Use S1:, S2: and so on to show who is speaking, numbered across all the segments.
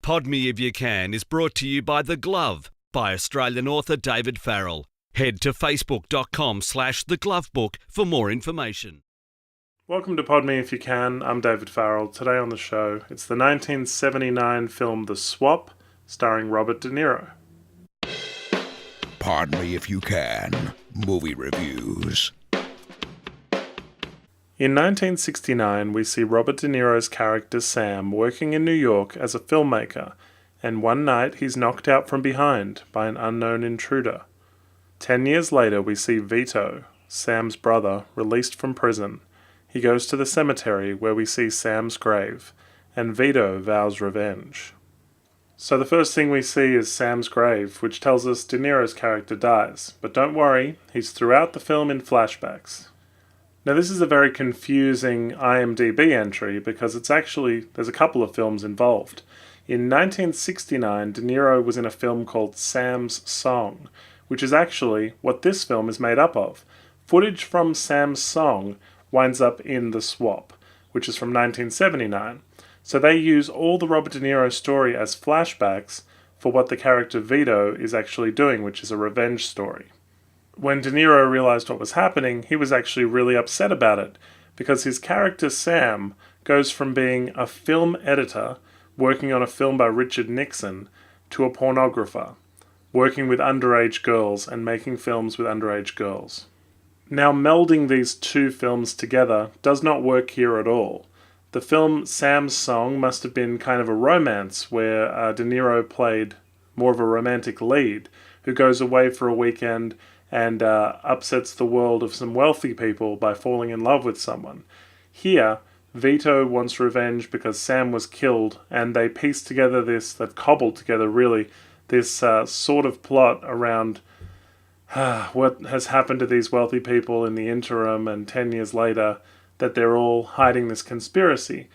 S1: Pod Me If You Can is brought to you by The Glove by Australian author David Farrell. Head to facebook.com/theglovebook for more information.
S2: Welcome to Pod Me If You Can. I'm David Farrell. Today on the show, it's the 1979 film The Swap, starring Robert De Niro.
S3: Pod Me If You Can. Movie reviews.
S2: In 1969, we see Robert De Niro's character Sam working in New York as a filmmaker, and one night he's knocked out from behind by an unknown intruder. 10 years later, we see Vito, Sam's brother, released from prison. He goes to the cemetery where we see Sam's grave, and Vito vows revenge. So the first thing we see is Sam's grave, which tells us De Niro's character dies. But don't worry, he's throughout the film in flashbacks. Now this is a very confusing IMDb entry because there's a couple of films involved. In 1969, De Niro was in a film called Sam's Song, which is actually what this film is made up of. Footage from Sam's Song winds up in The Swap, which is from 1979. So they use all the Robert De Niro story as flashbacks for what the character Vito is actually doing, which is a revenge story. When De Niro realized what was happening, he was actually really upset about it, because his character Sam goes from being a film editor, working on a film by Richard Nixon, to a pornographer, working with underage girls and making films with underage girls. Now, melding these two films together does not work here at all. The film Sam's Song must have been kind of a romance where De Niro played more of a romantic lead who goes away for a weekend and upsets the world of some wealthy people by falling in love with someone. Here, Vito wants revenge because Sam was killed, and they piece together they've cobbled together really, this sort of plot around what has happened to these wealthy people in the interim, and 10 years later, that they're all hiding this conspiracy.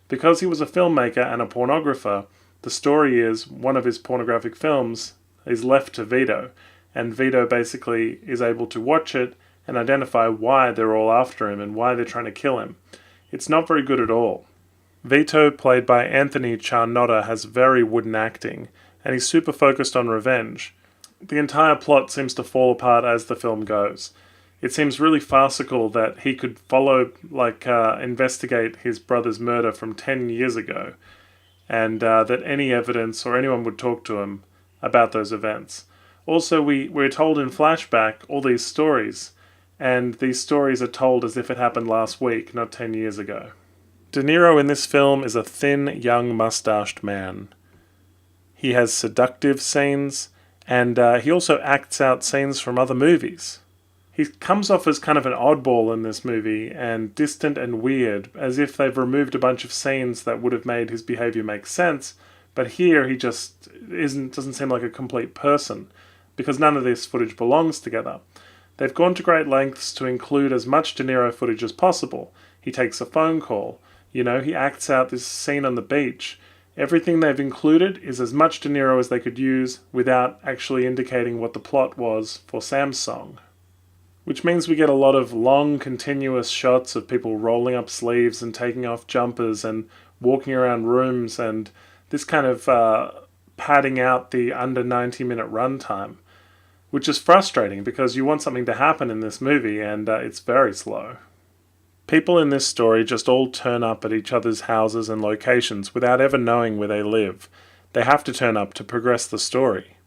S2: Because he was a filmmaker and a pornographer, the story is one of his pornographic films is left to Vito, and Vito basically is able to watch it and identify why they're all after him and why they're trying to kill him. It's not very good at all. Vito, played by Anthony Charnotta, has very wooden acting, and he's super focused on revenge. The entire plot seems to fall apart as the film goes. It seems really farcical that he could investigate his brother's murder from 10 years ago, and that any evidence or anyone would talk to him about those events. Also, we're told in flashback all these stories, and these stories are told as if it happened last week, not 10 years ago. De Niro in this film is a thin, young, mustached man. He has seductive scenes, and he also acts out scenes from other movies. He comes off as kind of an oddball in this movie, and distant and weird, as if they've removed a bunch of scenes that would have made his behavior make sense, but here he just doesn't seem like a complete person, because none of this footage belongs together. They've gone to great lengths to include as much De Niro footage as possible. He takes a phone call. He acts out this scene on the beach. Everything they've included is as much De Niro as they could use without actually indicating what the plot was for Sam's Song. Which means we get a lot of long, continuous shots of people rolling up sleeves and taking off jumpers and walking around rooms, and this kind of padding out the under 90-minute runtime, which is frustrating because you want something to happen in this movie, and it's very slow. People in this story just all turn up at each other's houses and locations without ever knowing where they live. They have to turn up to progress the story.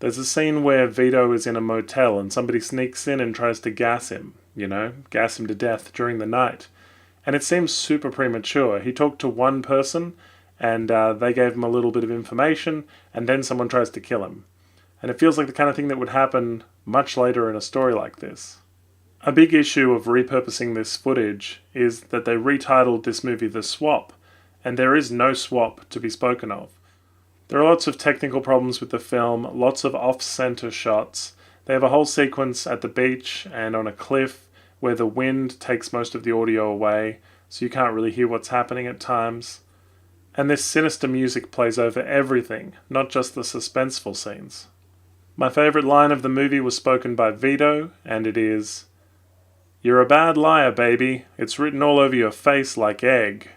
S2: There's a scene where Vito is in a motel and somebody sneaks in and tries to gas him to death during the night. And it seems super premature. He talked to one person, and they gave him a little bit of information, and then someone tries to kill him. And it feels like the kind of thing that would happen much later in a story like this. A big issue of repurposing this footage is that they retitled this movie The Swap, and there is no swap to be spoken of. There are lots of technical problems with the film, lots of off-center shots. They have a whole sequence at the beach and on a cliff where the wind takes most of the audio away, so you can't really hear what's happening at times. And this sinister music plays over everything, not just the suspenseful scenes. My favourite line of the movie was spoken by Vito, and it is, "You're a bad liar, baby. It's written all over your face like egg."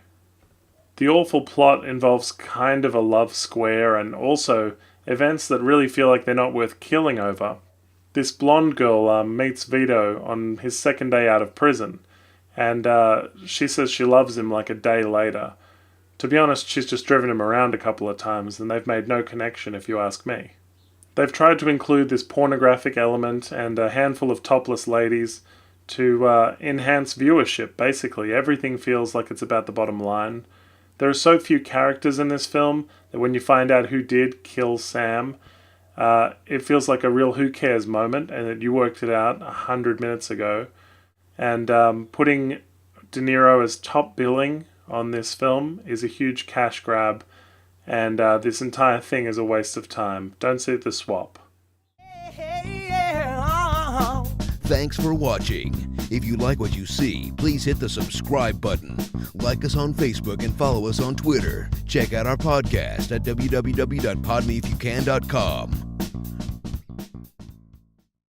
S2: The The awful plot involves kind of a love square and also events that really feel like they're not worth killing over. This blonde girl meets Vito on his second day out of prison, and she says she loves him like a day later. To be honest, she's just driven him around a couple of times, and they've made no connection if you ask me. They've tried to include this pornographic element and a handful of topless ladies to enhance viewership, basically. Everything feels like it's about the bottom line. There are so few characters in this film that when you find out who did kill Sam, it feels like a real who cares moment, and that you worked it out 100 minutes ago. And putting De Niro as top billing on this film is a huge cash grab, and this entire thing is a waste of time. Don't see the swap.
S3: Thanks for watching. If you like what you see, please hit the subscribe button. Like us on Facebook and follow us on Twitter. Check out our podcast at www.podmeifyoucan.com.